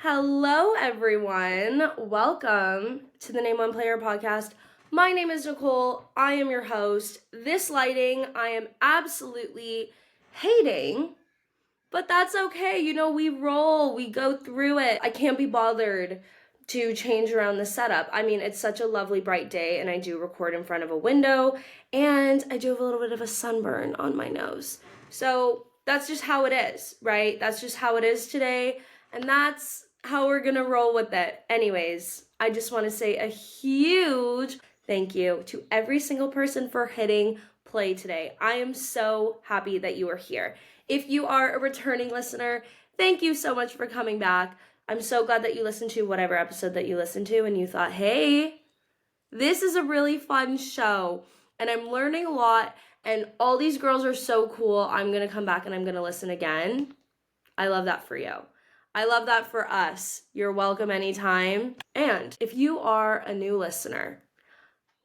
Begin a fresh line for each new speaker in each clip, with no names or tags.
Hello, everyone. Welcome to the Name One Player podcast. My name is Nicole. I am your host. This lighting, I am absolutely hating, but that's okay. You know, we roll, we go through it. I can't be bothered to change around the setup. I mean, it's such a lovely bright day, and I do record in front of a window, and I do have a little bit of a sunburn on my nose. So that's just how it is, right? That's just how it is today, and that's how we're gonna roll with it. Anyways, I just want to say a huge thank you to every single person for hitting play today. I am so happy that you are here. If you are a returning listener, thank you so much for coming back. I'm so glad that you listened to whatever episode that you listened to and you thought, hey, this is a really fun show and I'm learning a lot and all these girls are so cool. I'm going to come back and I'm going to listen again. I love that for you. I love that for us. You're welcome anytime. And if you are a new listener,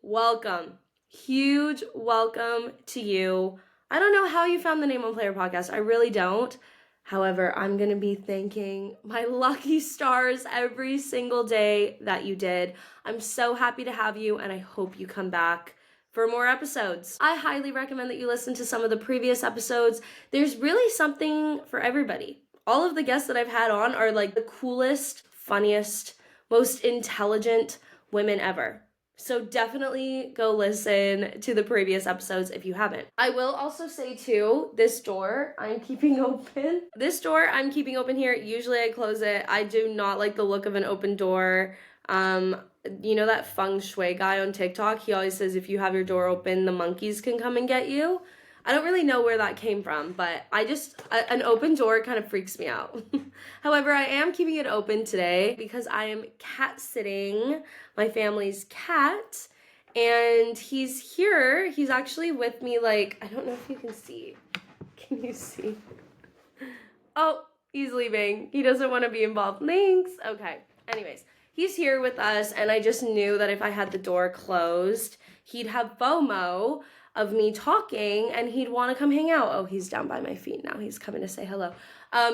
welcome. Huge welcome to you. I don't know how you found the Name One Player podcast. I really don't. However, I'm going to be thanking my lucky stars every single day that you did. I'm so happy to have you, and I hope you come back for more episodes. I highly recommend that you listen to some of the previous episodes. There's really something for everybody. All of the guests that I've had on are like the coolest, funniest, most intelligent women ever. So definitely go listen to the previous episodes if you haven't. I will also say too, this door I'm keeping open. This door I'm keeping open here. Usually I close it. I do not like the look of an open door. You know that feng shui guy on TikTok? He always says if you have your door open, the monkeys can come and get you. I don't really know where that came from, but an open door kind of freaks me out. However, I am keeping it open today because I am cat sitting my family's cat, and he's here. He's actually with me, like, I don't know if you can see. Can you see? Oh, he's leaving. He doesn't want to be involved. Thanks. Okay. Anyways, he's here with us, and I just knew that if I had the door closed, he'd have FOMO of me talking and he'd want to come hang out. Oh, he's down by my feet now. He's coming to say hello.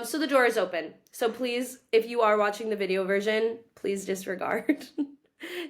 So the door is open. So please, if you are watching the video version, please disregard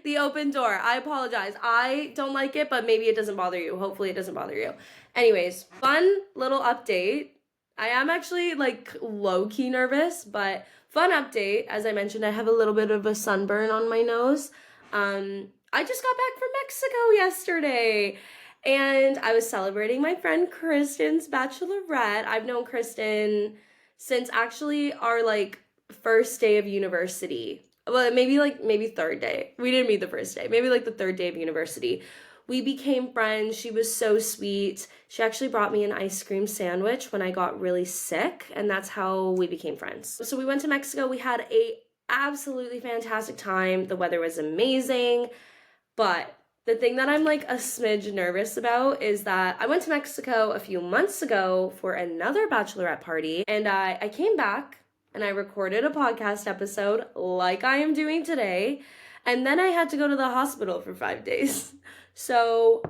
the open door. I apologize. I don't like it, but maybe it doesn't bother you. Hopefully it doesn't bother you. Anyways, fun little update. I am actually like low-key nervous, but fun update. As I mentioned, I have a little bit of a sunburn on my nose. I just got back from Mexico yesterday. And I was celebrating my friend Kristen's bachelorette. I've known Kristen since actually our like first day of university. Well, maybe third day. We didn't meet the first day. Maybe like the third day of university. We became friends. She was so sweet. She actually brought me an ice cream sandwich when I got really sick, and that's how we became friends. So we went to Mexico. We had a absolutely fantastic time. The weather was amazing, but the thing that I'm like a smidge nervous about is that I went to Mexico a few months ago for another bachelorette party, and I came back and I recorded a podcast episode like I am doing today, and then I had to go to the hospital for 5 days. So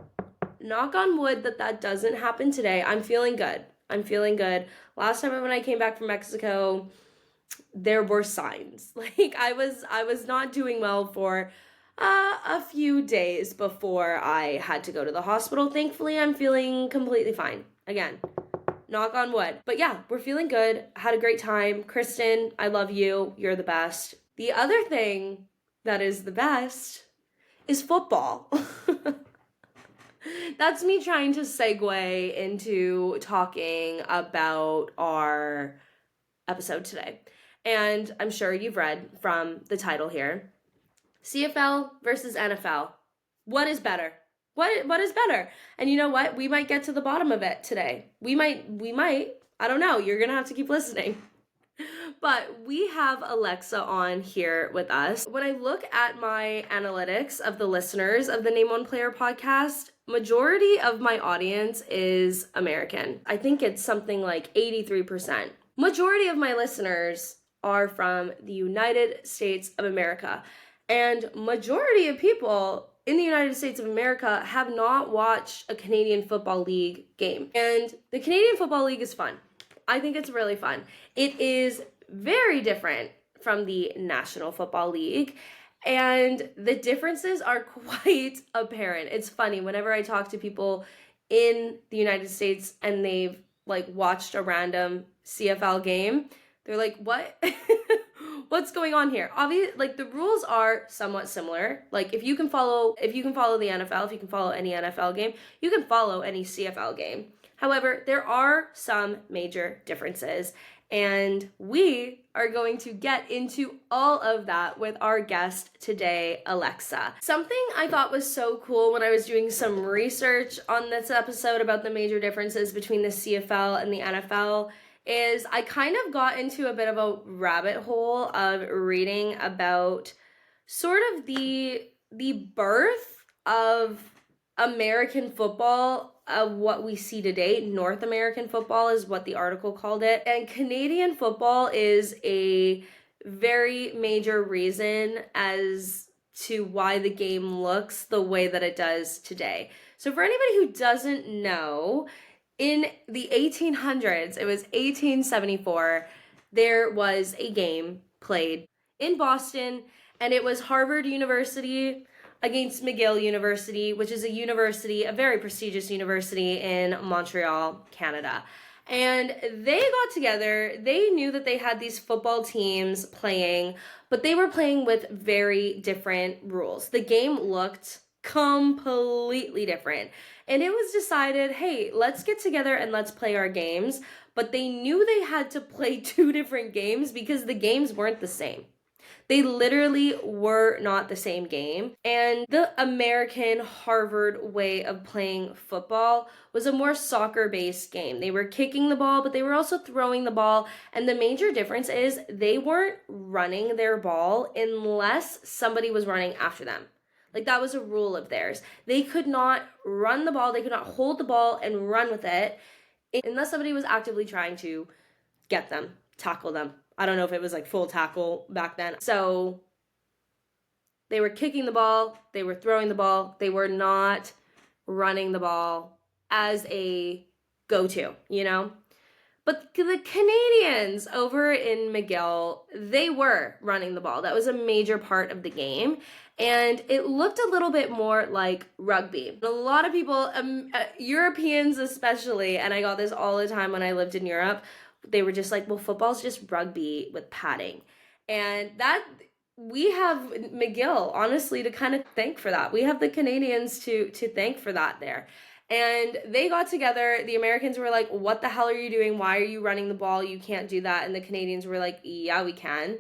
knock on wood that doesn't happen today. I'm feeling good. Last time when I came back from Mexico, there were signs. Like I was not doing well for a few days before I had to go to the hospital. Thankfully, I'm feeling completely fine. Again, knock on wood. But yeah, we're feeling good. Had a great time. Kristen, I love you. You're the best. The other thing that is the best is football. That's me trying to segue into talking about our episode today. And I'm sure you've read from the title here. CFL versus NFL. What is better? What is better? And you know what? We might get to the bottom of it today. We might. I don't know. You're going to have to keep listening. But we have Alexa on here with us. When I look at my analytics of the listeners of the Name One Player podcast, majority of my audience is American. I think it's something like 83%. Majority of my listeners are from the United States of America. And majority of people in the United States of America have not watched a Canadian Football League game. And the Canadian Football League is fun. I think it's really fun. It is very different from the National Football League. And the differences are quite apparent. It's funny, whenever I talk to people in the United States and they've like watched a random CFL game, they're like, what? What's going on here? Obviously, like the rules are somewhat similar. Like if you can follow the NFL, if you can follow any NFL game, you can follow any CFL game. However, there are some major differences, and we are going to get into all of that with our guest today, Alexa. Something I thought was so cool when I was doing some research on this episode about the major differences between the CFL and the NFL is I kind of got into a bit of a rabbit hole of reading about sort of the birth of American football, of what we see today. North American football is what the article called it. And Canadian football is a very major reason as to why the game looks the way that it does today. So for anybody who doesn't know, in the 1800s, it was 1874, there was a game played in Boston, and it was Harvard University against McGill University, which is a very prestigious university in Montreal, Canada. And they got together, they knew that they had these football teams playing, but they were playing with very different rules. The game looked completely different. And it was decided, hey, let's get together and let's play our games. But they knew they had to play two different games because the games weren't the same. They literally were not the same game. And the American Harvard way of playing football was a more soccer-based game. They were kicking the ball, but they were also throwing the ball. And the major difference is they weren't running their ball unless somebody was running after them. Like that was a rule of theirs. They could not run the ball, they could not hold the ball and run with it unless somebody was actively trying to get them, tackle them. I don't know if it was like full tackle back then. So they were kicking the ball, they were throwing the ball, they were not running the ball as a go-to, you know? But the Canadians over in McGill, they were running the ball. That was a major part of the game. And it looked a little bit more like rugby. A lot of people, Europeans especially, and I got this all the time when I lived in Europe, they were just like, well, football's just rugby with padding. And that, we have McGill, honestly, to kind of thank for that. We have the Canadians to thank for that there. And they got together, the Americans were like, what the hell are you doing? Why are you running the ball? You can't do that. And the Canadians were like, yeah, we can.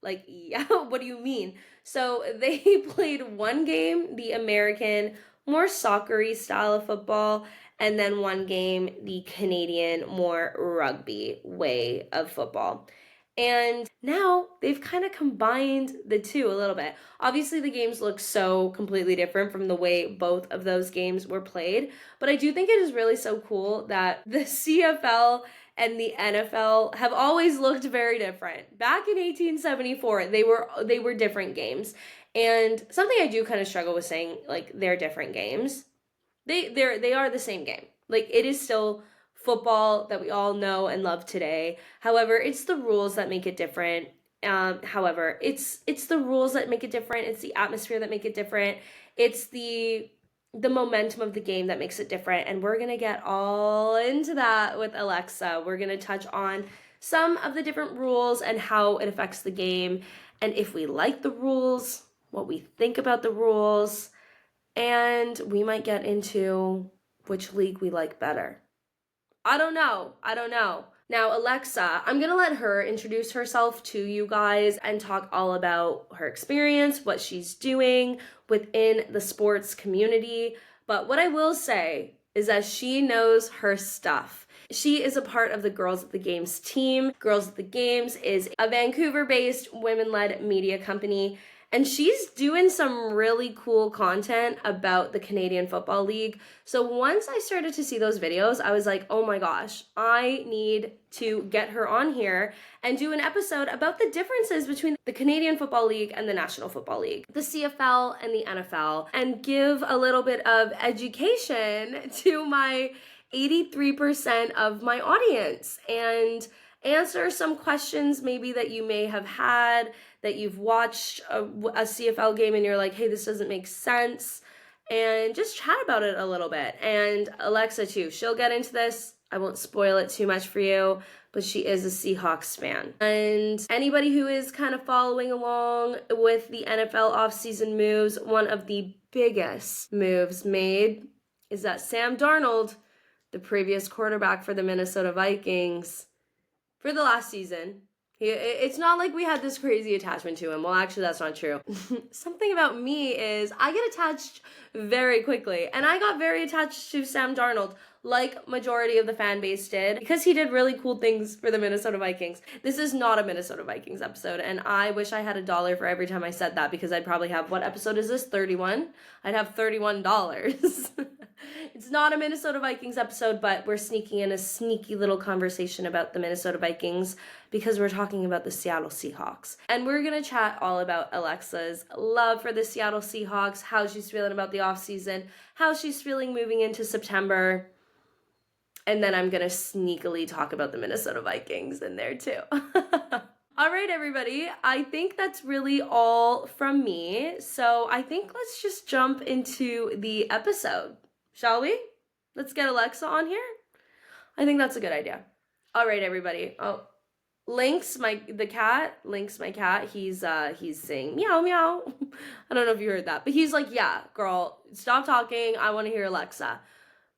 Like, yeah, what do you mean? So they played one game, the American, more soccer-y style of football, and then one game, the Canadian, more rugby way of football. And now they've kind of combined the two a little bit. Obviously, the games look so completely different from the way both of those games were played. But I do think it is really so cool that the CFL and the NFL have always looked very different. Back in 1874, they were different games. And something I do kind of struggle with saying, like, they're different games. They are the same game. Like, it is still football that we all know and love today. However, it's the rules that make it different. It's the rules that make it different. It's the atmosphere that make it different. It's the momentum of the game that makes it different. And we're going to get all into that with Alexa. We're going to touch on some of the different rules and how it affects the game, and if we like the rules, what we think about the rules, and we might get into which league we like better. I don't know. Now, Alexa, I'm going to let her introduce herself to you guys and talk all about her experience, what she's doing within the sports community. But what I will say is that she knows her stuff. She is a part of the Girls at the Games team. Girls at the Games is a Vancouver-based women-led media company, and she's doing some really cool content about the Canadian Football League. So once I started to see those videos, I was like, oh my gosh, I need to get her on here and do an episode about the differences between the Canadian Football League and the National Football League, the CFL and the NFL, and give a little bit of education to my 83% of my audience. And answer some questions maybe that you may have had, that you've watched a CFL game and you're like, hey, this doesn't make sense, and just chat about it a little bit. And Alexa too, she'll get into this. I won't spoil it too much for you, but she is a Seahawks fan. And anybody who is kind of following along with the NFL offseason moves, one of the biggest moves made is that Sam Darnold, the previous quarterback for the Minnesota Vikings, for the last season, it's not like we had this crazy attachment to him. Well, actually, that's not true. Something about me is I get attached very quickly, and I got very attached to Sam Darnold, like majority of the fan base did, because he did really cool things for the Minnesota Vikings. This is not a Minnesota Vikings episode, and I wish I had $1 for every time I said that, because I'd probably have, what episode is this? 31? I'd have $31. It's not a Minnesota Vikings episode, but we're sneaking in a sneaky little conversation about the Minnesota Vikings because we're talking about the Seattle Seahawks. And we're going to chat all about Alexa's love for the Seattle Seahawks, how she's feeling about the offseason, how she's feeling moving into September. And then I'm going to sneakily talk about the Minnesota Vikings in there too. All right, everybody. I think that's really all from me. So I think let's just jump into the episode. Shall we? Let's get Alexa on here. I think that's a good idea. All right, everybody. Oh, Lynx, my cat. He's saying meow meow. I don't know if you heard that, but he's like, yeah, girl, stop talking. I want to hear Alexa.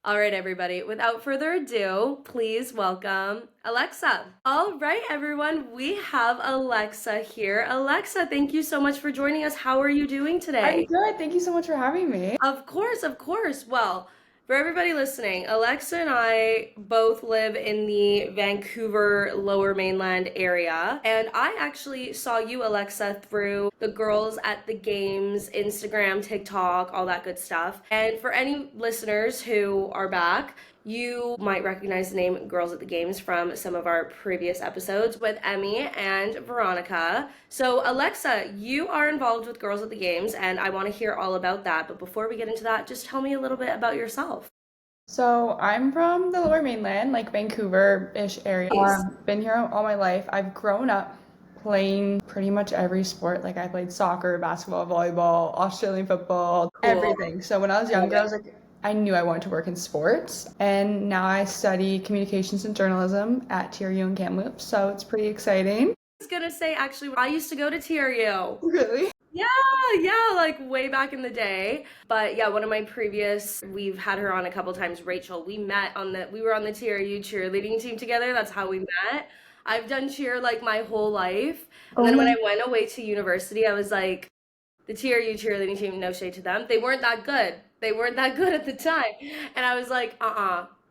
All right, everybody. Without further ado, please welcome Alexa. All right, everyone. We have Alexa here. Alexa, thank you so much for joining us. How are you doing today?
I'm good. Thank you so much for having me.
Of course, of course. Well, for everybody listening, Alexa and I both live in the Vancouver Lower Mainland area. And I actually saw you, Alexa, through the Girls at the Games, Instagram, TikTok, all that good stuff. And for any listeners who are back, you might recognize the name Girls at the Games from some of our previous episodes with Emmy and Veronica. So Alexa, you are involved with Girls at the Games, and I want to hear all about that. But before we get into that, just tell me a little bit about yourself.
So I'm from the Lower Mainland, like Vancouver-ish area.
Nice.
Been here all my life. I've grown up playing pretty much every sport. Like I played soccer, basketball, volleyball, Australian football,
Cool.
everything. So when I was younger, I was like, I knew I wanted to work in sports. And now I study communications and journalism at TRU in Kamloops. So it's pretty exciting.
I was gonna say, actually, I used to go to TRU.
Really?
Yeah, like way back in the day. But yeah, one of my we've had her on a couple times, Rachel. We were on the TRU cheerleading team together. That's how we met. I've done cheer like my whole life. And then when I went away to university, I was like, the TRU cheerleading team, no shade to them, they weren't that good. They weren't that good at the time. And I was like,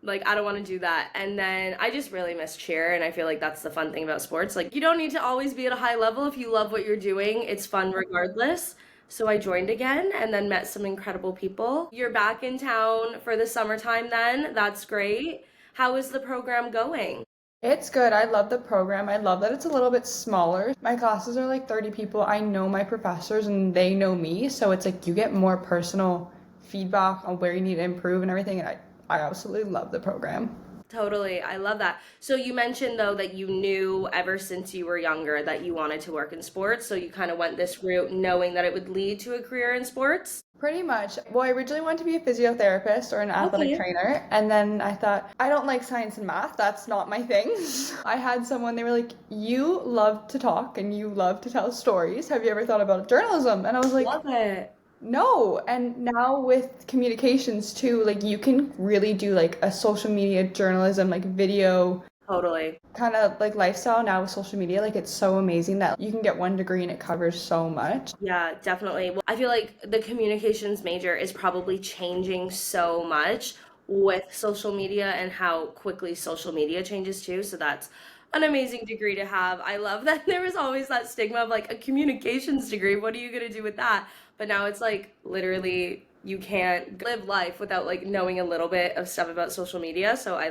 like, I don't want to do that. And then I just really miss cheer, and I feel like that's the fun thing about sports. Like, you don't need to always be at a high level. If you love what you're doing, it's fun regardless. So I joined again and then met some incredible people. You're back in town for the summertime then. That's great. How is the program going?
It's good. I love the program. I love that it's a little bit smaller. My classes are like 30 people. I know my professors and they know me. So it's like you get more personal feedback on where you need to improve and everything. And I absolutely love the program.
Totally. I love that. So you mentioned though that you knew ever since you were younger that you wanted to work in sports. So you kind of went this route knowing that it would lead to a career in sports.
Pretty much. Well, I originally wanted to be a physiotherapist or an athletic trainer. And then I thought, I don't like science and math. That's not my thing. I had someone, they were like, you love to talk and you love to tell stories. Have you ever thought about journalism? And I was like,
Love it.
no. And now with communications too, like you can really do like a social media journalism, like video
Totally.
kind of like lifestyle now with social media. Like it's so amazing that you can get one degree and it covers so much.
Yeah, definitely. Well, I feel like the communications major is probably changing so much with social media and how quickly social media changes too. So that's an amazing degree to have. I love that there was always that stigma of like a communications degree. What are you going to do with that? But now it's like literally you can't live life without like knowing a little bit of stuff about social media. So I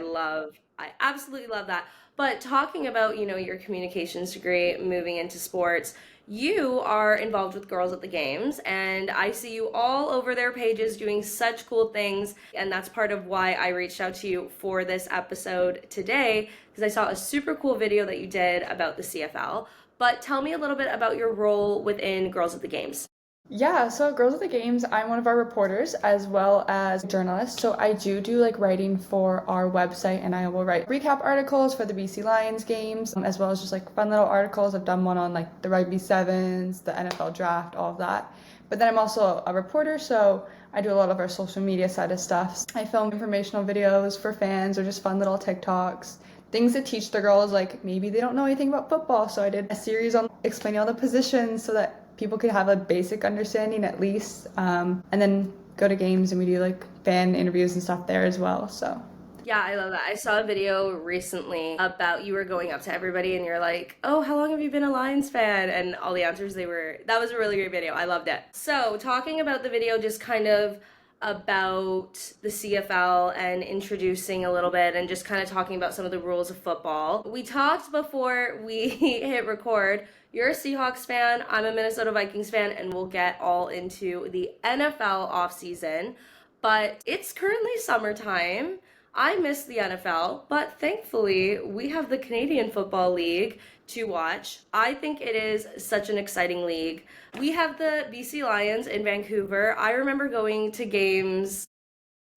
absolutely love that. But talking about, your communications degree, moving into sports, you are involved with Girls at the Games, and I see you all over their pages doing such cool things. And that's part of why I reached out to you for this episode today, because I saw a super cool video that you did about the CFL. But tell me a little bit about your role within Girls at the Games.
Yeah, so at Girls at the Games, I'm one of our reporters as well as journalists. So I do like writing for our website, and I will write recap articles for the BC Lions games, as well as just like fun little articles. I've done one on like the rugby sevens, the NFL draft, all of that. But then I'm also a reporter, so I do a lot of our social media side of stuff. I film informational videos for fans or just fun little TikToks. Things that teach the girls, like maybe they don't know anything about football. So I did a series on explaining all the positions so that people could have a basic understanding at least, and then go to games and we do like fan interviews and stuff there as well. So
Yeah, I love that. I saw a video recently about you were going up to everybody and you're like, "Oh, how long have you been a Lions fan?" And all the answers that was a really great video. I loved it. So, talking about the video, just kind of about the CFL and introducing a little bit and just kind of talking about some of the rules of football. We talked before we hit record. You're a Seahawks fan, I'm a Minnesota Vikings fan, and we'll get all into the NFL offseason. But it's currently summertime. I miss the NFL, but thankfully we have the Canadian Football League to watch. I think it is such an exciting league. We have the BC Lions in Vancouver. I remember going to games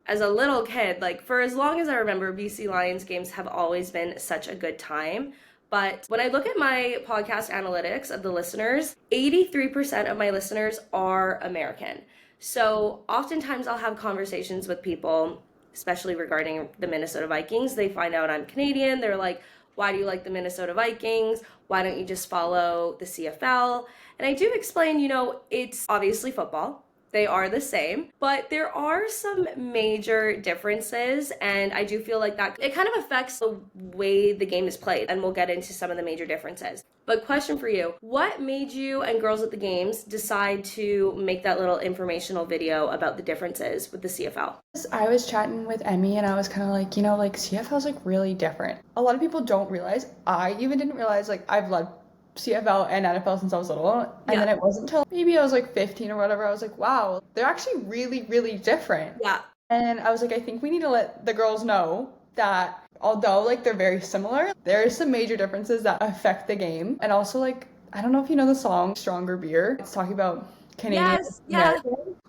as a little kid. Like, for as long as I remember, BC Lions games have always been such a good time. But when I look at my podcast analytics of the listeners, 83% of my listeners are American. So oftentimes I'll have conversations with people, especially regarding the Minnesota Vikings. They find out I'm Canadian. They're like, "Why do you like the Minnesota Vikings? Why don't you just follow the CFL?" And I do explain, it's obviously football. They are the same, but there are some major differences, and I do feel like that it kind of affects the way the game is played, and we'll get into some of the major differences. But question for you, what made you and Girls at the Games decide to make that little informational video about the differences with the CFL?
I was chatting with Emmy and I was kind of like, like CFL is like really different. A lot of people don't realize, I even didn't realize, like I've loved CFL and NFL since I was little. And then it wasn't until maybe I was like 15 or whatever, I was like, wow, they're actually really, really different.
Yeah.
And I was like, I think we need to let the girls know that although like they're very similar, there are some major differences that affect the game. And also, like, I don't know if you know the song Stronger Beer. It's talking about Canadian.
Yes, yeah.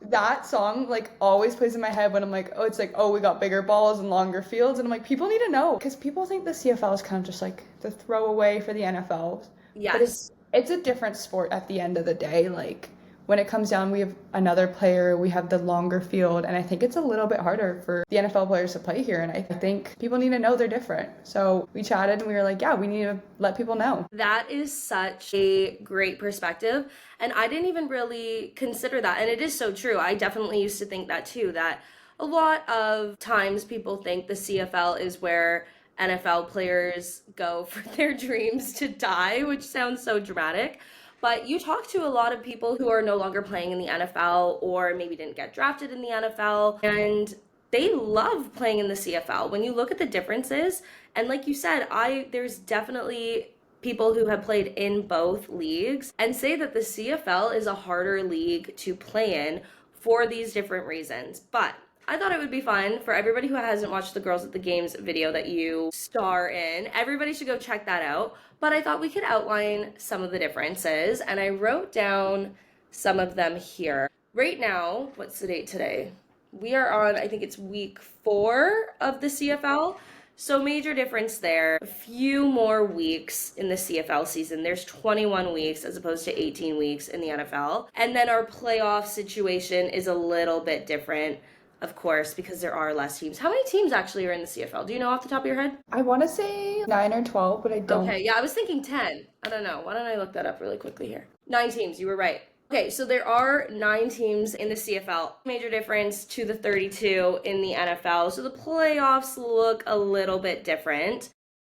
That song like always plays in my head when I'm like, oh, it's like, oh, we got bigger balls and longer fields. And I'm like, people need to know, because people think the CFL is kind of just like the throwaway for the NFL.
Yes.
But it's a different sport at the end of the day. Like, when it comes down, we have another player, we have the longer field, and I think it's a little bit harder for the NFL players to play here, and I think people need to know they're different. So we chatted and we were like, yeah, we need to let people know.
That is such a great perspective, and I didn't even really consider that, and it is so true. I definitely used to think that too, that a lot of times people think the CFL is where NFL players go for their dreams to die, which sounds so dramatic. But you talk to a lot of people who are no longer playing in the NFL or maybe didn't get drafted in the NFL, and they love playing in the CFL. When you look at the differences, and like you said, there's definitely people who have played in both leagues and say that the CFL is a harder league to play in for these different reasons. But I thought it would be fun for everybody who hasn't watched the Girls at the Games video that you star in. Everybody should go check that out. But I thought we could outline some of the differences, and I wrote down some of them here. Right now, what's the date today? We are on, I think it's week 4 of the CFL. So major difference there. A few more weeks in the CFL season. There's 21 weeks as opposed to 18 weeks in the NFL. And then our playoff situation is a little bit different, of course, because there are less teams. How many teams actually are in the CFL? Do you know off the top of your head?
I want to say 9 or 12, but I don't.
Okay, yeah, I was thinking 10. I don't know. Why don't I look that up really quickly here? 9 teams, you were right. Okay, so there are 9 teams in the CFL. Major difference to the 32 in the NFL. So the playoffs look a little bit different.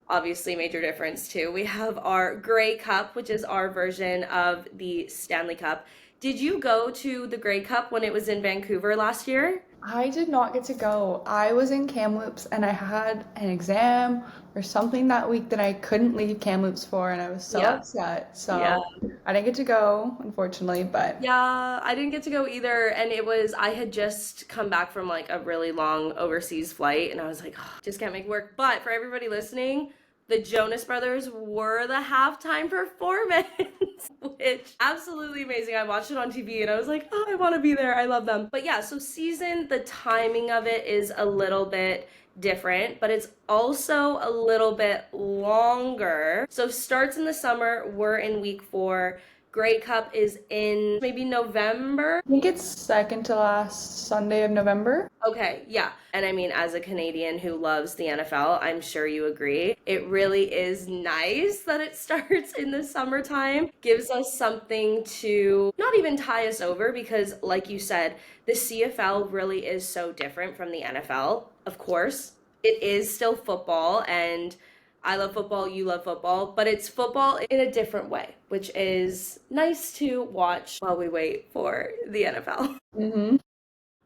Obviously, major difference too. We have our Grey Cup, which is our version of the Stanley Cup. Did you go to the Grey Cup when it was in Vancouver last year?
I did not get to go. I was in Kamloops and I had an exam or something that week that I couldn't leave Kamloops for, and I was so
Yeah.
upset.
Yeah.
So I didn't get to go, unfortunately, but
Yeah, I didn't get to go either. And I had just come back from like a really long overseas flight and I was like, "Oh, just can't make it work." But for everybody listening, the Jonas Brothers were the halftime performance, which absolutely amazing. I watched it on TV and I was like, oh, I want to be there. I love them. But yeah, so season, the timing of it is a little bit different, but it's also a little bit longer. So starts in the summer, we're in week 4. Grey Cup is in maybe November.
I think it's second to last Sunday of November.
Okay, yeah. And I mean, as a Canadian who loves the NFL, I'm sure you agree. It really is nice that it starts in the summertime. Gives us something to not even tie us over because, like you said, the CFL really is so different from the NFL. Of course, it is still football, and I love football, you love football, but it's football in a different way, which is nice to watch while we wait for the NFL.
Mm-hmm.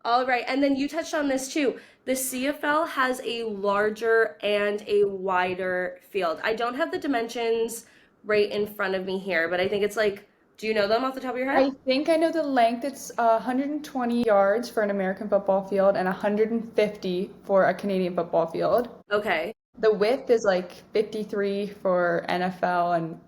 All right, and then you touched on this too. The CFL has a larger and a wider field. I don't have the dimensions right in front of me here, but I think it's like, do you know them off the top of your
I
head?
think I know the length. It's 120 yards for an American football field and 150 for a Canadian football field.
Okay.
The width is like 53 for NFL and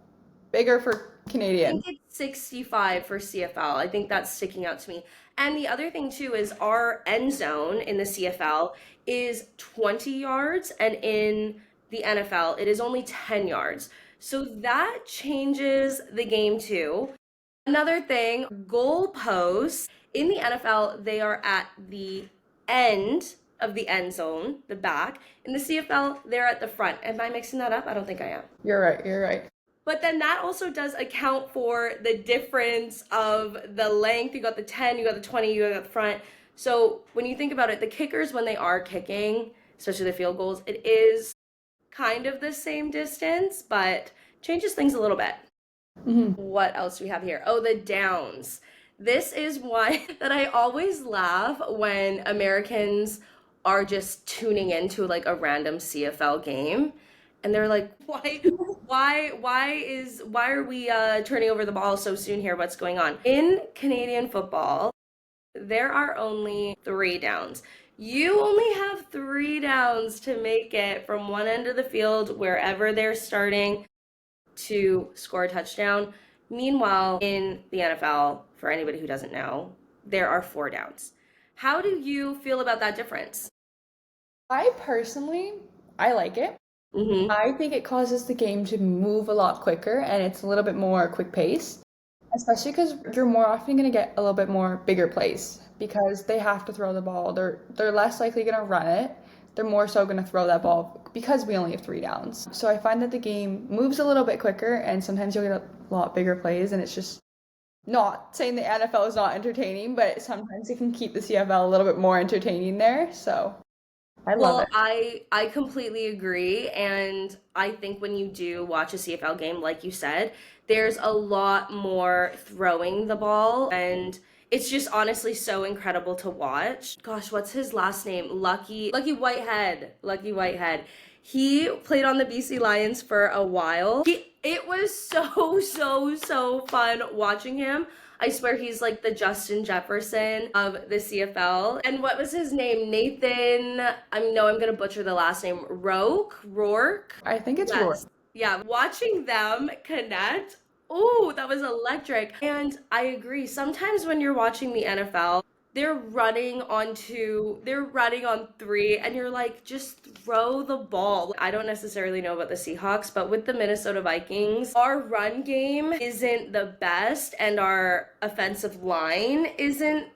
bigger for
I
Canadian.
think it's 65 for CFL. I think that's sticking out to me. And the other thing too is our end zone in the CFL is 20 yards, and in the NFL it is only 10 yards. So that changes the game too. Another thing, goalposts in the NFL, they are at the end of the end zone, the back. In the CFL, they're at the front. Am I mixing that up? I don't think I am.
You're right, you're right.
But then that also does account for the difference of the length. You got the 10, you got the 20, you got the front. So when you think about it, the kickers, when they are kicking, especially the field goals, it is kind of the same distance, but changes things a little bit.
Hmm.
What else do we have here? Oh, the downs. This is why that I always laugh when Americans are just tuning into like a random CFL game and they're like, why are we turning over the ball so soon here? What's going on? In Canadian football, there are only 3 downs. You only have 3 downs to make it from one end of the field, wherever they're starting, to score a touchdown. Meanwhile, in the NFL, for anybody who doesn't know, there are 4 downs. How do you feel about that difference?
I personally, I like it.
Mm-hmm.
I think it causes the game to move a lot quicker and it's a little bit more quick pace, especially because you're more often going to get a little bit more bigger plays because they have to throw the ball. They're less likely going to run it. They're more so going to throw that ball because we only have 3 downs. So I find that the game moves a little bit quicker and sometimes you'll get a lot bigger plays, and it's just not saying the NFL is not entertaining, but sometimes it can keep the CFL a little bit more entertaining there. So I love
Well,
it.
I completely agree, and I think when you do watch a CFL game, like you said, there's a lot more throwing the ball, and it's just honestly so incredible to watch. Gosh, what's his last name? Lucky Whitehead. Lucky Whitehead. He played on the BC Lions for a while. It was so fun watching him. I swear he's like the Justin Jefferson of the CFL. And what was his name? Nathan, I know I'm gonna butcher the last name. Rourke?
I think it's Roy.
Yes. Yeah, watching them connect, oh, that was electric. And I agree. Sometimes when you're watching the NFL, they're running on 3, and you're like, just throw the ball. I don't necessarily know about the Seahawks, but with the Minnesota Vikings, our run game isn't the best, and our offensive line isn't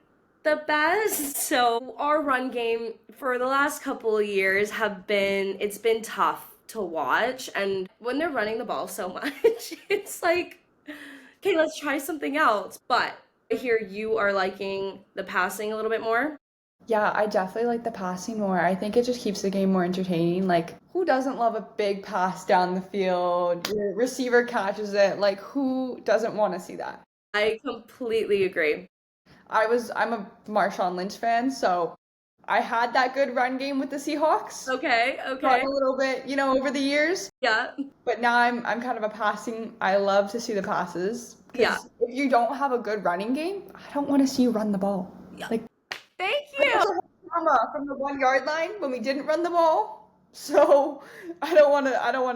the best. So our run game for the last couple of years it's been tough to watch. And when they're running the ball so much, it's like, okay, let's try something else. But I hear you are liking the passing a little bit more.
Yeah, I definitely like the passing more. I think it just keeps the game more entertaining. Like, who doesn't love a big pass down the field? Your receiver catches it. Like, who doesn't want to see that?
I completely agree.
I'm a Marshawn Lynch fan, so I had that good run game with the Seahawks.
Okay,
Gotten
okay.
a little bit, over the years.
Yeah,
But now I'm kind of a passing. I love to see the passes
yeah,
because if you don't have a good running game, I don't want to see you run the ball.
yeah.
Like
Thank
I
you.
also had trauma from the 1 yard line when we didn't run the ball. So I don't want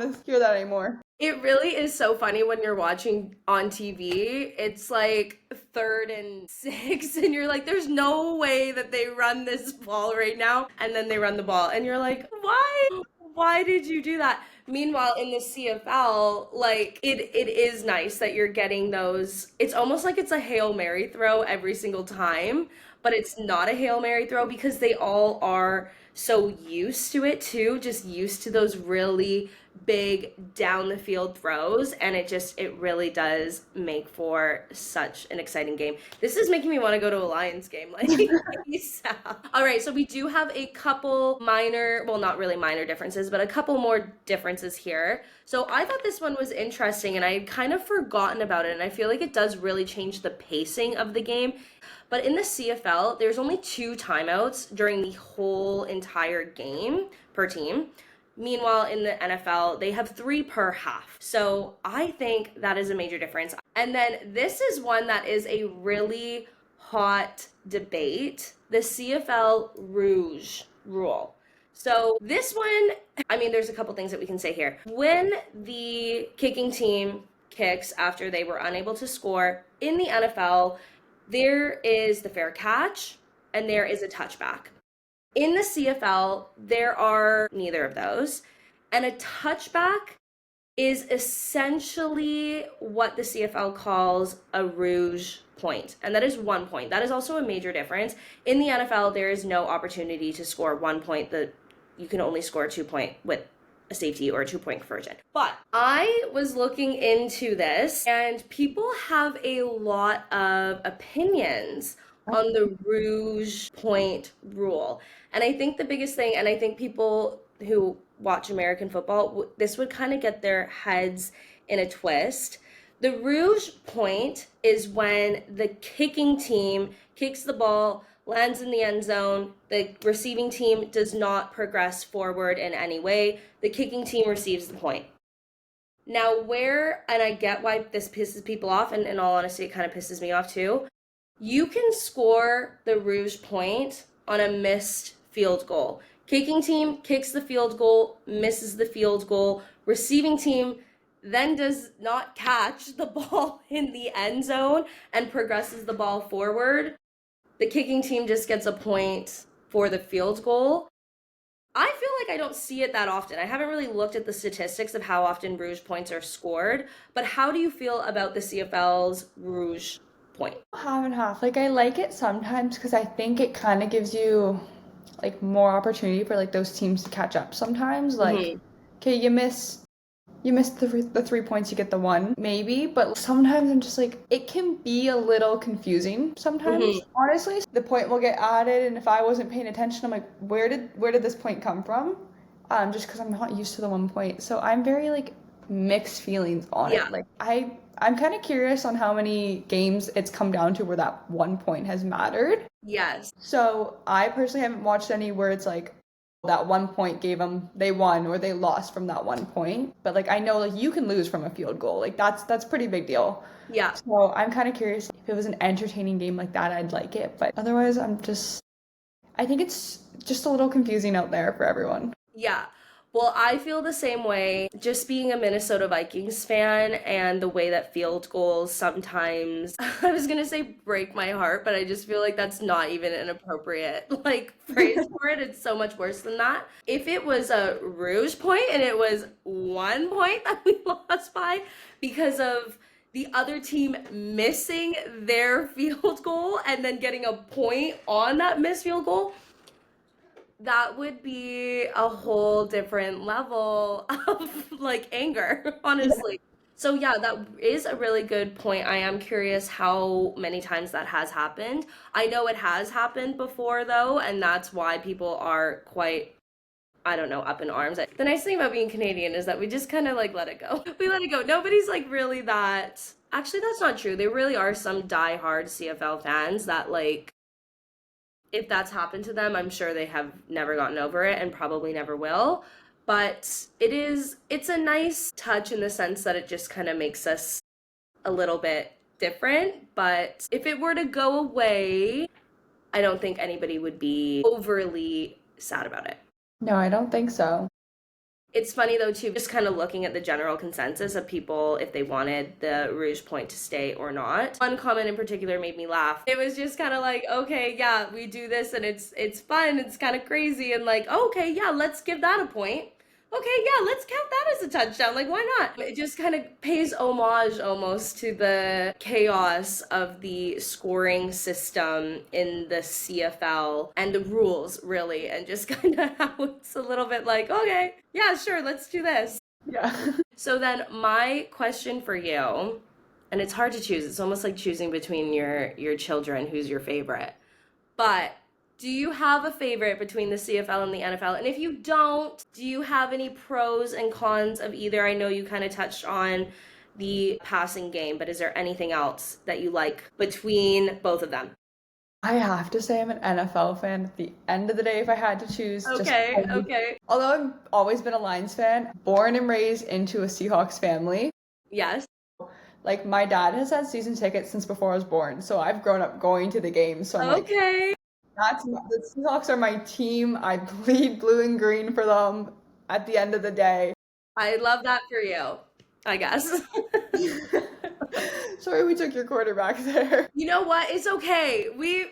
to hear that anymore.
It really is so funny when you're watching on TV. It's like 3rd and 6, and you're like, there's no way that they run this ball right now. And then they run the ball, and you're like, why? Why did you do that? Meanwhile, in the CFL, like it is nice that you're getting those. It's almost like it's a Hail Mary throw every single time, but it's not a Hail Mary throw because they all are so used to it too, just used to those really big down the field throws, and it really does make for such an exciting game. This is making me want to go to a Lions game, like ASAP. All right, so we do have a couple minor, well, not really minor differences, but a couple more differences here. So I thought this one was interesting, and I had kind of forgotten about it, and I feel like it does really change the pacing of the game. But in the CFL, there's only 2 timeouts during the whole entire game per team. Meanwhile, in the NFL, they have 3 per half. So I think that is a major difference. And then this is one that is a really hot debate, the CFL Rouge rule. So this one, I mean, there's a couple things that we can say here. When the kicking team kicks after they were unable to score in the NFL, there is the fair catch and there is a touchback. In the CFL, there are neither of those. And a touchback is essentially what the CFL calls a rouge point. And that is 1 point. That is also a major difference. In the NFL, there is no opportunity to score 1 point. You can only score a 2 point with a safety or a 2 point conversion. But I was looking into this, and people have a lot of opinions on the rouge point rule. And I think the biggest thing, and I think people who watch American football, this would kind of get their heads in a twist. The rouge point is when the kicking team kicks the ball, lands in the end zone, the receiving team does not progress forward in any way, the kicking team receives the point. Now, and I get why this pisses people off, and in all honesty, it kind of pisses me off too. You can score the rouge point on a missed field goal. Kicking team kicks the field goal, misses the field goal. Receiving team then does not catch the ball in the end zone and progresses the ball forward. The kicking team just gets a point for the field goal. I feel like I don't see it that often. I haven't really looked at the statistics of how often rouge points are scored, but how do you feel about the CFL's rouge point?
Half and half. Like I like it sometimes because I think it kind of gives you like more opportunity for like those teams to catch up sometimes. Like,
Mm-hmm.
okay, you miss the 3 points, you get the one, maybe, but sometimes I'm just like, it can be a little confusing sometimes.
Mm-hmm.
Honestly, the point will get added, and if I wasn't paying attention, I'm like, where did this point come from? Just because I'm not used to the 1 point, so I'm very like mixed feelings on
Yeah.
it. Like I'm kind of curious on how many games it's come down to where that 1 point has mattered.
Yes.
So I personally haven't watched any where it's like that 1 point gave them they won or they lost from that 1 point. But like I know like you can lose from a field goal. Like that's pretty big deal.
Yeah.
So I'm kind of curious if it was an entertaining game like that, I'd like it. But otherwise, I think it's just a little confusing out there for everyone.
Yeah. Well, I feel the same way. Just being a Minnesota Vikings fan and the way that field goals sometimes, I was gonna say break my heart, but I just feel like that's not even an appropriate like phrase for it. It's so much worse than that. If it was a rouge point and it was 1 point that we lost by because of the other team missing their field goal and then getting a point on that missed field goal, that would be a whole different level of like anger, honestly. So yeah, that is a really good point. I am curious how many times that has happened. I know it has happened before though, and that's why people are quite, I don't know, up in arms. The nice thing about being Canadian is that we just kind of like let it go. We let it go. Nobody's like really that Actually, that's not true. There really are some diehard CFL fans that, like, if that's happened to them, I'm sure they have never gotten over it and probably never will. But it's a nice touch in the sense that it just kind of makes us a little bit different. But if it were to go away, I don't think anybody would be overly sad about it.
No, I don't think so.
It's funny though too, just kind of looking at the general consensus of people if they wanted the Rouge Point to stay or not. One comment in particular made me laugh. It was just kind of like, okay, yeah, we do this and it's fun, it's kind of crazy, and like, okay, yeah, let's give that a point. Okay, yeah, let's count that as a touchdown. Like, why not? It just kind of pays homage almost to the chaos of the scoring system in the CFL and the rules, really, and just kind of how it's a little bit like, okay, yeah, sure, let's do this.
Yeah.
So then, my question for you, and it's hard to choose. It's almost like choosing between your children, who's your favorite. But do you have a favorite between the CFL and the NFL? And if you don't, do you have any pros and cons of either? I know you kind of touched on the passing game, but is there anything else that you like between both of them?
I have to say I'm an NFL fan at the end of the day if I had to choose.
Okay, okay.
Although I've always been a Lions fan, born and raised into a Seahawks family.
Yes.
Like my dad has had season tickets since before I was born, so I've grown up going to the games. So I'm like,
Okay.
the Seahawks are my team. I bleed blue and green for them at the end of the day.
I love that for you, I guess.
Sorry we took your quarterback there.
You know what? It's okay.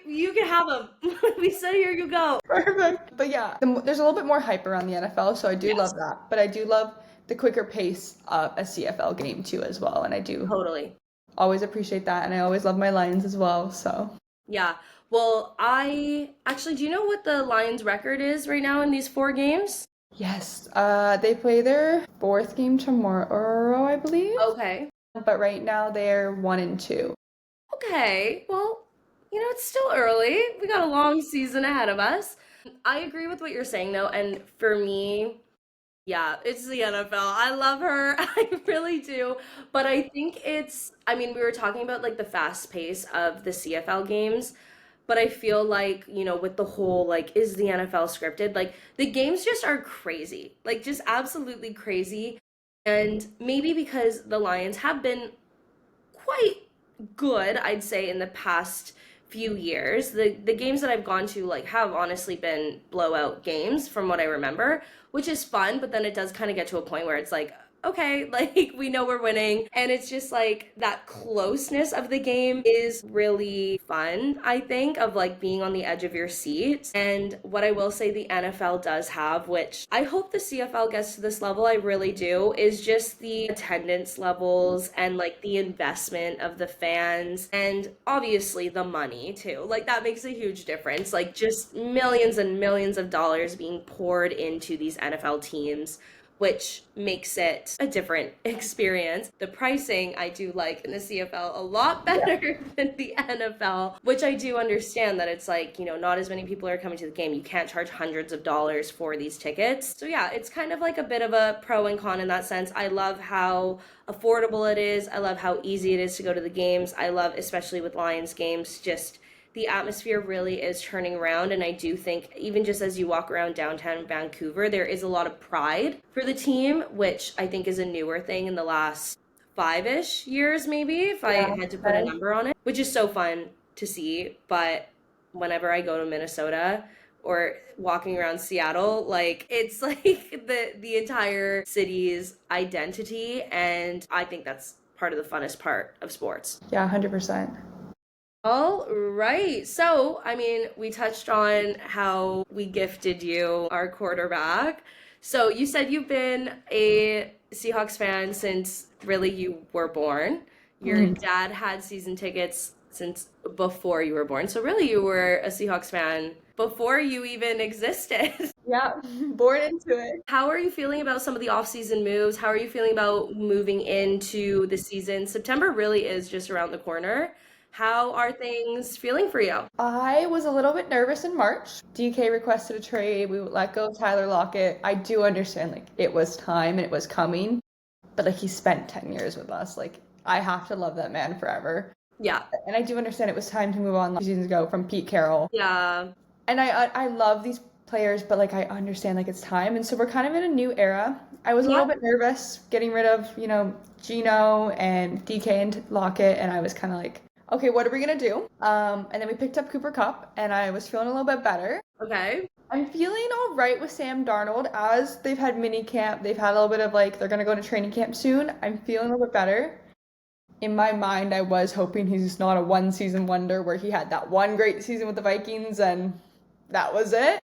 You can have him. We said here you go.
Perfect. But yeah, there's a little bit more hype around the NFL, so I do love that. But I do love the quicker pace of a CFL game too as well, and I do
Totally.
always appreciate that, and I always love my Lions as well, so.
Yeah. Well, I actually, do you know what the Lions record is right now in these 4 games?
Yes, they play their 4th game tomorrow, I believe.
Okay.
But right now they're 1-2.
Okay. Well, it's still early. We got a long season ahead of us. I agree with what you're saying though, and for me, yeah, it's the NFL. I love her. I really do. But I think I mean, we were talking about like the fast pace of the CFL games, but I feel like, with the whole like, is the NFL scripted? Like, the games just are crazy, like, just absolutely crazy. And maybe because the Lions have been quite good, I'd say, in the past few years. The games that I've gone to like have honestly been blowout games from what I remember, which is fun, but then it does kind of get to a point where it's like, okay, like we know we're winning. And it's just like that closeness of the game is really fun, I think, of like being on the edge of your seat. And what I will say the NFL does have, which I hope the CFL gets to this level, I really do, is just the attendance levels and like the investment of the fans and obviously the money too. Like that makes a huge difference. Like just millions and millions of dollars being poured into these NFL teams, which makes it a different experience. The pricing I do like in the CFL a lot better than the NFL, which I do understand that it's like, not as many people are coming to the game. You can't charge hundreds of dollars for these tickets. So yeah, it's kind of like a bit of a pro and con in that sense. I love how affordable it is. I love how easy it is to go to the games. I love, especially with Lions games, just the atmosphere really is turning around. And I do think even just as you walk around downtown Vancouver, there is a lot of pride for the team, which I think is a newer thing in the last 5-ish years, maybe, if I had to put a number on it, which is so fun to see. But whenever I go to Minnesota or walking around Seattle, like it's like the entire city's identity. And I think that's part of the funnest part of sports.
Yeah, 100%.
All right. So, I mean, we touched on how we gifted you our quarterback. So, you said you've been a Seahawks fan since really you were born. Your dad had season tickets since before you were born. So, really, you were a Seahawks fan before you even existed.
Yeah, born into it.
How are you feeling about some of the off-season moves? How are you feeling about moving into the season? September really is just around the corner. How are things feeling for you?
I was a little bit nervous in March. DK requested a trade. We let go of Tyler Lockett. I do understand, like, it was time and it was coming. But, like, he spent 10 years with us. Like, I have to love that man forever.
Yeah.
And I do understand it was time to move on 2 seasons ago from Pete Carroll.
Yeah.
And I love these players, but like I understand like it's time. And so we're kind of in a new era. I was a
Yeah.
little bit nervous getting rid of, Gino and DK and Lockett, and I was kind of like, okay, what are we gonna do? And then we picked up Cooper Cup, and I was feeling a little bit better.
Okay.
I'm feeling all right with Sam Darnold as they've had mini camp. They've had a little bit of like they're gonna go to training camp soon. I'm feeling a little bit better. In my mind, I was hoping he's not a one season wonder where he had that one great season with the Vikings and that was it.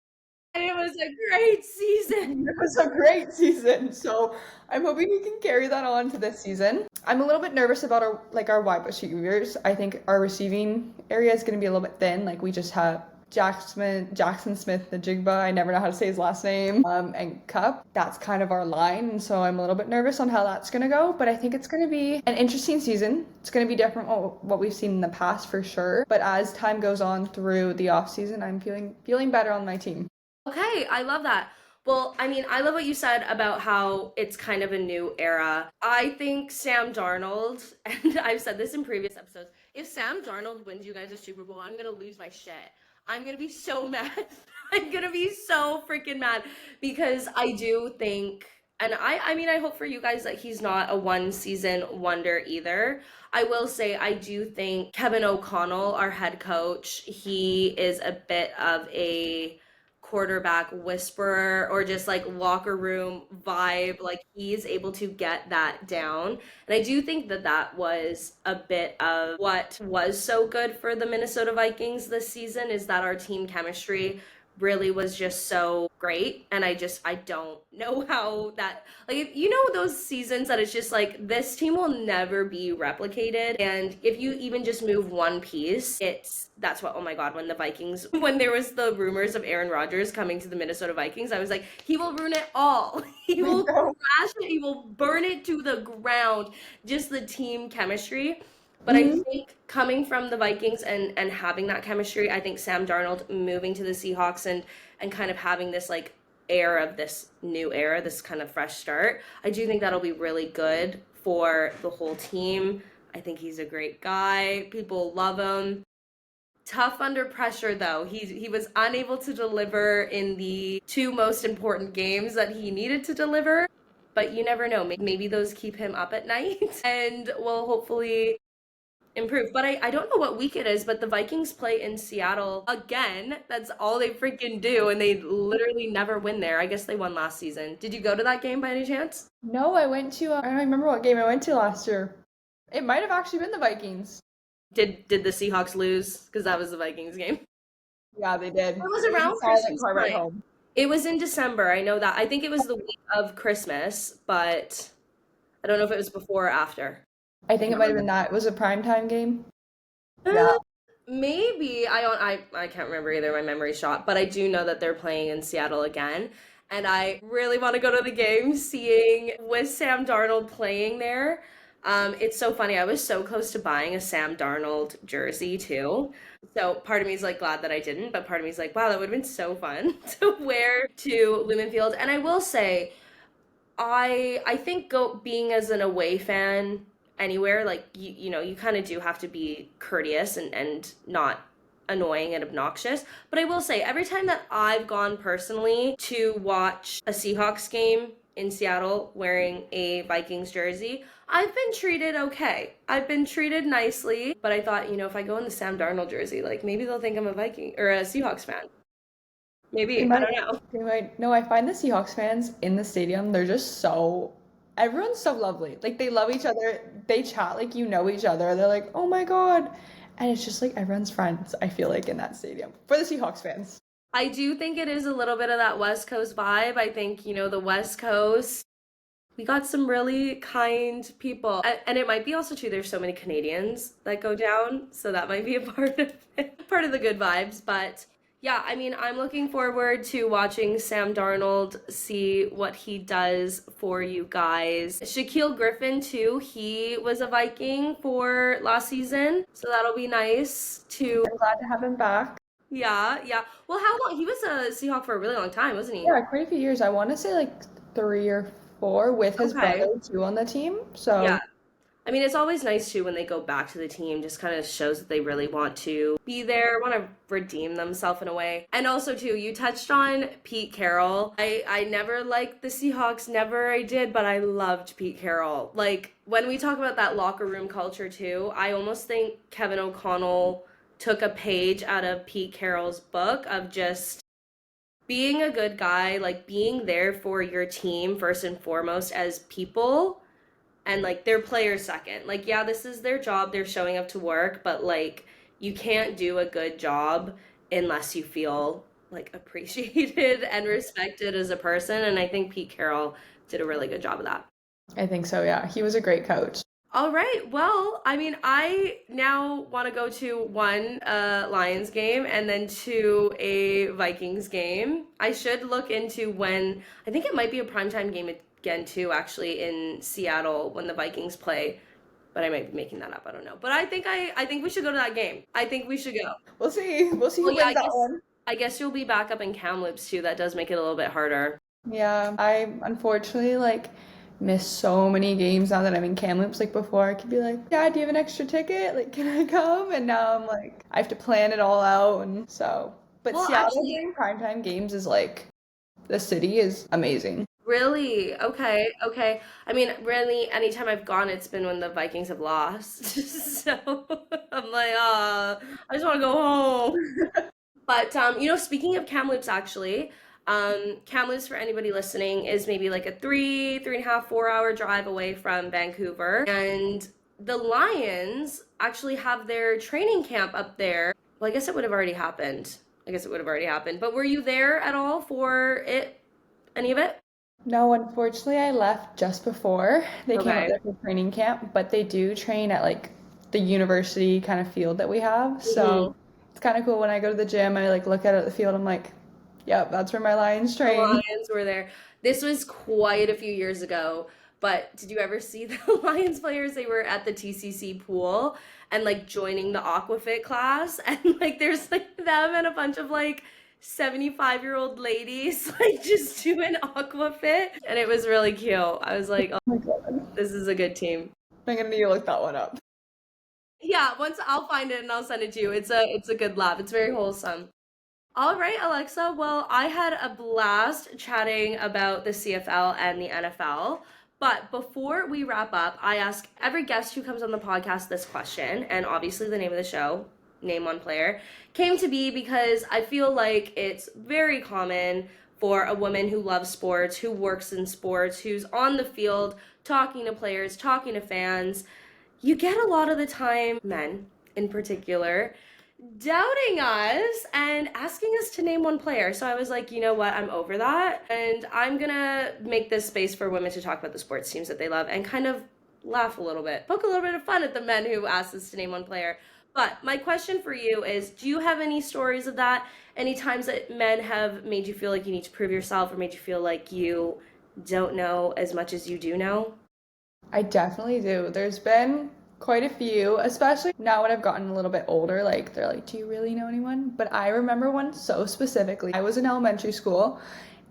And it was a great season.
It was a great season. So I'm hoping he can carry that on to this season. I'm a little bit nervous about our wide receivers. I think our receiving area is going to be a little bit thin. Like we just have Jackson Smith, the Jigba, I never know how to say his last name, and Cup. That's kind of our line, and so I'm a little bit nervous on how that's going to go, but I think it's going to be an interesting season. It's going to be different what we've seen in the past for sure, but as time goes on through the off season, I'm feeling better on my team.
Okay, I love that. Well, I mean, I love what you said about how it's kind of a new era. I think Sam Darnold, and I've said this in previous episodes, if Sam Darnold wins you guys a Super Bowl, I'm gonna lose my shit. I'm gonna be so mad. I'm gonna be so freaking mad because I do think, and I mean, I hope for you guys that he's not a one season wonder either. I will say, I do think Kevin O'Connell, our head coach, he is a bit of a quarterback whisperer or just like locker room vibe. Like he's able to get that down. And I do think that that was a bit of what was so good for the Minnesota Vikings this season is that our team chemistry really was just so great. And I don't know how that, like, you know, those seasons that it's just like this team will never be replicated. And if you even just move one piece, that's what, oh my God, when the Vikings, when there was the rumors of Aaron Rodgers coming to the Minnesota Vikings, I was like, he will ruin it all. He will crash it. He will burn it to the ground. Just the team chemistry. But I think coming from the Vikings and having that chemistry, I think Sam Darnold moving to the Seahawks and kind of having this like air of this new era, this kind of fresh start, I do think that'll be really good for the whole team. I think he's a great guy. People love him. Tough under pressure though. He was unable to deliver in the two most important games that he needed to deliver. But you never know. Maybe those keep him up at night and will hopefully improve. But I don't know what week it is, but the Vikings play in Seattle again. That's all they freaking do, and they literally never win there. I guess they won last season. Did you go to that game by any chance?
No, I went to, I don't remember what game I went to last year. It might have actually been the Vikings.
Did the Seahawks lose? Because that was the Vikings game.
Yeah, they did.
It was around Christmas
Right
time.
home.
It was in December. I know that. I think it was the week of Christmas, but I don't know if it was before or after.
I think it might have been that. It was a primetime game. Yeah.
Uh, Maybe I can't remember either. My memory's shot, but I do know that they're playing in Seattle again, and I really want to go to the game. Seeing with Sam Darnold playing there, it's so funny. I was so close to buying a Sam Darnold jersey too. So part of me is like glad that I didn't, but part of me is like, wow, that would have been so fun to wear to Lumen Field. And I will say, I think being as an away fan anywhere, like you know, you kind of do have to be courteous and not annoying and obnoxious. But I will say every time that I've gone personally to watch a Seahawks game in Seattle wearing a Vikings jersey, I've been treated okay. I've been treated nicely, but I thought, you know, if I go in the Sam Darnold jersey, like maybe they'll think I'm a Viking or a Seahawks fan.
They
Maybe, I
might,
don't know.
they might. No, I find the Seahawks fans in the stadium, they're just so, everyone's so lovely. Like they love each other. They chat like you know each other. They're like, oh my God. And it's just like everyone's friends, I feel like, in that stadium. For the Seahawks fans.
I do think it is a little bit of that West Coast vibe. I think, you know, the West Coast, we got some really kind people. And it might be also too, there's so many Canadians that go down, so that might be a part of it, part of the good vibes. But yeah, I mean, I'm looking forward to watching Sam Darnold, see what he does for you guys. Shaquille Griffin too, he was a Viking for last season, so that'll be nice to,
I'm glad to have him back.
yeah, yeah. Well, how long? He was a Seahawk for a really long time, wasn't he?
Yeah, quite a few years. I want to say like 3 or 4 with his
Okay.
brother too on the team. So
Yeah. I mean, it's always nice too when they go back to the team, just kind of shows that they really want to be there, want to redeem themselves in a way. And also too, you touched on Pete Carroll. I never liked the Seahawks, never I did, but I loved Pete Carroll. Like when we talk about that locker room culture too, I almost think Kevin O'Connell took a page out of Pete Carroll's book of just being a good guy, like being there for your team first and foremost as people and like their players second. Like, yeah, this is their job, they're showing up to work, but like you can't do a good job unless you feel like appreciated and respected as a person. And I think Pete Carroll did a really good job of that.
I think so, yeah. He was a great coach.
All right. Well, I mean, I now want to go to one Lions game and then to a Vikings game. I should look into when, I think it might be a primetime game again too, actually in Seattle when the Vikings play. But I might be making that up. I don't know. But I think we should go to that game. I think we should go.
We'll see. We'll see who
Well, yeah,
wins that one.
I guess you'll be back up in Kamloops too. That does make it a little bit harder.
Yeah, I unfortunately miss so many games now that I'm in Kamloops. Like before, I could be like, "Dad, do you have an extra ticket? Like, can I come?" And now I'm like, I have to plan it all out, and so. But
Well,
Seattle
actually,
during primetime games is like, the city is amazing.
really? Okay, okay. I mean, really, anytime I've gone, it's been when the Vikings have lost. So I'm like, I just want to go home. But speaking of Kamloops, actually, Kamloops for anybody listening is maybe like a 3.5, 4 hour drive away from Vancouver, and the Lions actually have their training camp up there. Well, I guess it would have already happened. I guess it would have already happened. But were you there at all for it? Any of it?
No, unfortunately, I left just before they came up
Okay.
there for training camp, but they do train at like the university kind of field that we have.
Hmm.
So it's kind of cool when I go to the gym, I like look at the field, I'm like, yep, that's where my Lions
The
train.
Lions were there. This was quite a few years ago, but did you ever see the Lions players? They were at the TCC pool and like joining the Aquafit class, and like there's like them and a bunch of like 75-year-old ladies like just doing Aquafit, and it was really cute. I was like, oh,
Oh my God.
this is a good team.
I'm gonna need to look that one up.
Yeah, once I'll find it and I'll send it to you. It's a good laugh. It's very wholesome. All right, Alexa. Well, I had a blast chatting about the CFL and the NFL. But before we wrap up, I ask every guest who comes on the podcast this question, and obviously the name of the show, Name One Player, came to be because I feel like it's very common for a woman who loves sports, who works in sports, who's on the field talking to players, talking to fans. You get a lot of the time, men in particular, doubting us and asking us to name one player. So I was like, you know what? I'm over that. And I'm going to make this space for women to talk about the sports teams that they love and kind of laugh a little bit, poke a little bit of fun at the men who asked us to name one player. But my question for you is, do you have any stories of that? Any times that men have made you feel like you need to prove yourself or made you feel like you don't know as much as you do know?
I definitely do. There's been quite a few, especially now when I've gotten a little bit older. Like, they're like, do you really know anyone? But I remember one so specifically. I was in elementary school,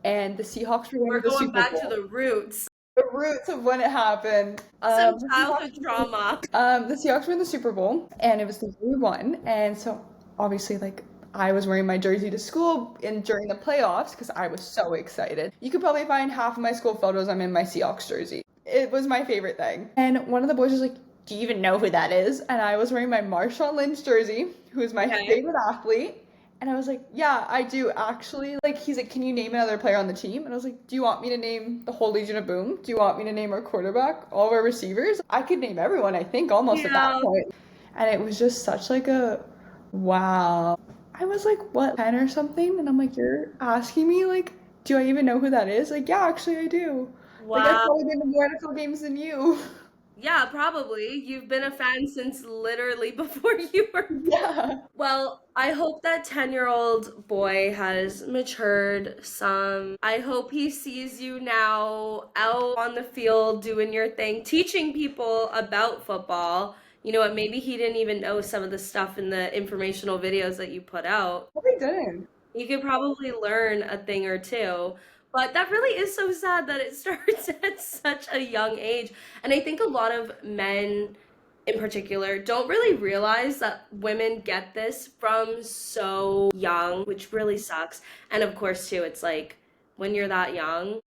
and the Seahawks were going
We're
to the
going
Super
back to
Bowl.
the roots.
The roots of when it happened.
Some
The
childhood
Seahawks were,
trauma.
the Seahawks were in the Super Bowl, and it was the year we won. And so, obviously, like, I was wearing my jersey to school during the playoffs because I was so excited. You could probably find half of my school photos I'm in my Seahawks jersey. It was my favorite thing. And one of the boys was like, do you even know who that is? And I was wearing my Marshawn Lynch jersey, who is my
Okay.
favorite athlete. And I was like, yeah, I do actually. Like, he's like, can you name another player on the team? And I was like, do you want me to name the whole Legion of Boom? Do you want me to name our quarterback, all of our receivers? I could name everyone, I think, almost at that
Yeah.
point. And it was just such like a wow. I was like, what, 10 or something? And I'm like, you're asking me, like, do I even know who that is? Like, yeah, actually, I do. Like, I've
Wow.
probably been to more NFL games than you.
Yeah, probably. You've been a fan since literally before you were born.
Yeah.
Well, I hope that 10-year-old boy has matured some. I hope he sees you now out on the field doing your thing, teaching people about football. You know what? Maybe he didn't even know some of the stuff in the informational videos that you put out.
Probably didn't.
You could probably learn a thing or two. But that really is so sad that it starts at such a young age. And I think a lot of men in particular don't really realize that women get this from so young, which really sucks. And of course, too, it's like when you're that young,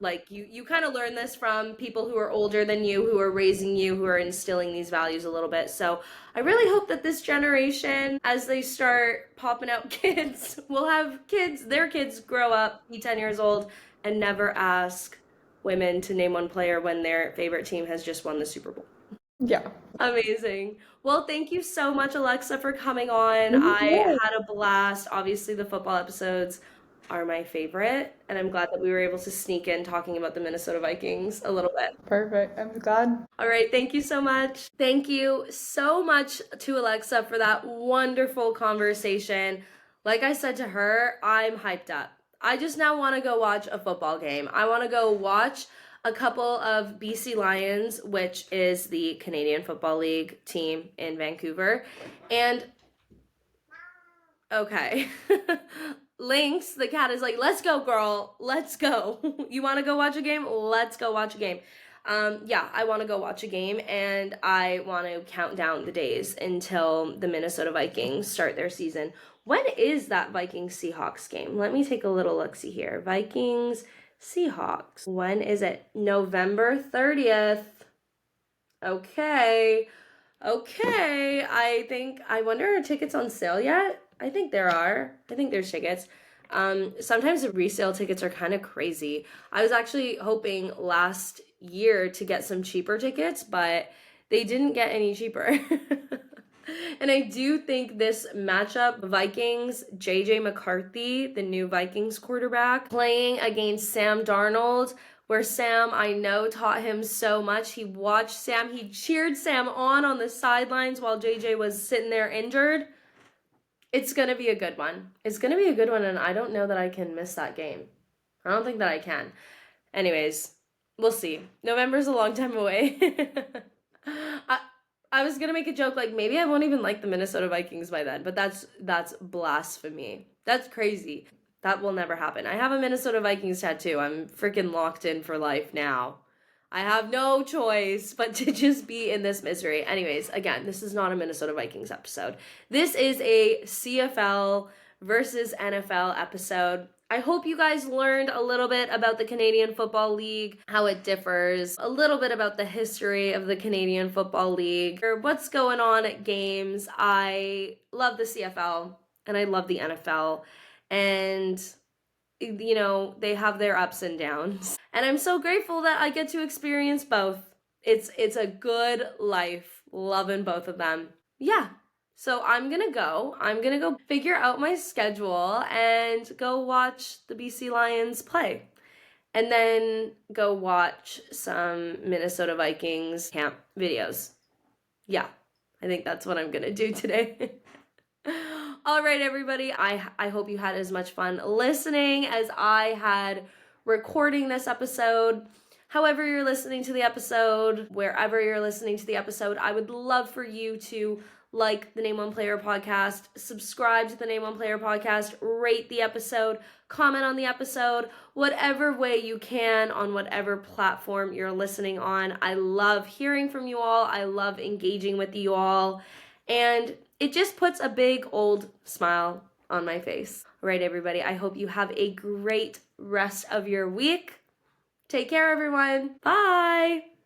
like you kind of learn this from people who are older than you, who are raising you, who are instilling these values a little bit. So I really hope that this generation, as they start popping out kids, will have kids, their kids grow up, be 10 years old, and never ask women to name one player when their favorite team has just won the Super Bowl.
Yeah.
Amazing. Well, thank you so much, Alexa, for coming on.
Thank
I
you.
had a blast. Obviously, the football episodes are my favorite, and I'm glad that we were able to sneak in talking about the Minnesota Vikings a little bit.
Perfect. I'm glad.
All right, thank you so much. Thank you so much to Alexa for that wonderful conversation. Like I said to her, I'm hyped up. I just now want to go watch a football game. I want to go watch a couple of BC Lions, which is the Canadian Football League team in Vancouver. And okay. Lynx, the cat, is like, let's go, girl. Let's go. You want to go watch a game? Let's go watch a game. Yeah, I want to go watch a game, and I want to count down the days until the Minnesota Vikings start their season. When is that Vikings Seahawks game? Let me take a little look-see here. Vikings Seahawks. When is it? November 30th. Okay. Okay. I wonder are tickets on sale yet? I think there are. I think there's tickets. Sometimes the resale tickets are kind of crazy. I was actually hoping last year to get some cheaper tickets, but they didn't get any cheaper. And I do think this matchup, Vikings, JJ McCarthy, the new Vikings quarterback, playing against Sam Darnold, where Sam, I know, taught him so much. He watched Sam, he cheered Sam on the sidelines while JJ was sitting there injured. It's going to be a good one. It's going to be a good one, and I don't know that I can miss that game. I don't think that I can. Anyways, we'll see. November's a long time away. I was going to make a joke like maybe I won't even like the Minnesota Vikings by then, but that's blasphemy. That's crazy. That will never happen. I have a Minnesota Vikings tattoo. I'm freaking locked in for life now. I have no choice but to just be in this misery. Anyways, again, this is not a Minnesota Vikings episode. This is a CFL versus NFL episode. I hope you guys learned a little bit about the Canadian Football League, how it differs, a little bit about the history of the Canadian Football League, or what's going on at games. I love the CFL and I love the NFL, and you know, they have their ups and downs. And I'm so grateful that I get to experience both. It's a good life, loving both of them. Yeah. So I'm gonna go figure out my schedule and go watch the BC Lions play. And then go watch some Minnesota Vikings camp videos. Yeah, I think that's what I'm gonna do today. All right, everybody. I hope you had as much fun listening as I had recording this episode. However you're listening to the episode, wherever you're listening to the episode, I would love for you to like the Name One Player podcast, subscribe to the Name One Player podcast, rate the episode, comment on the episode, whatever way you can on whatever platform you're listening on. I love hearing from you all. I love engaging with you all. And it just puts a big old smile on my face. All right, everybody. I hope you have a great rest of your week. Take care, everyone. Bye.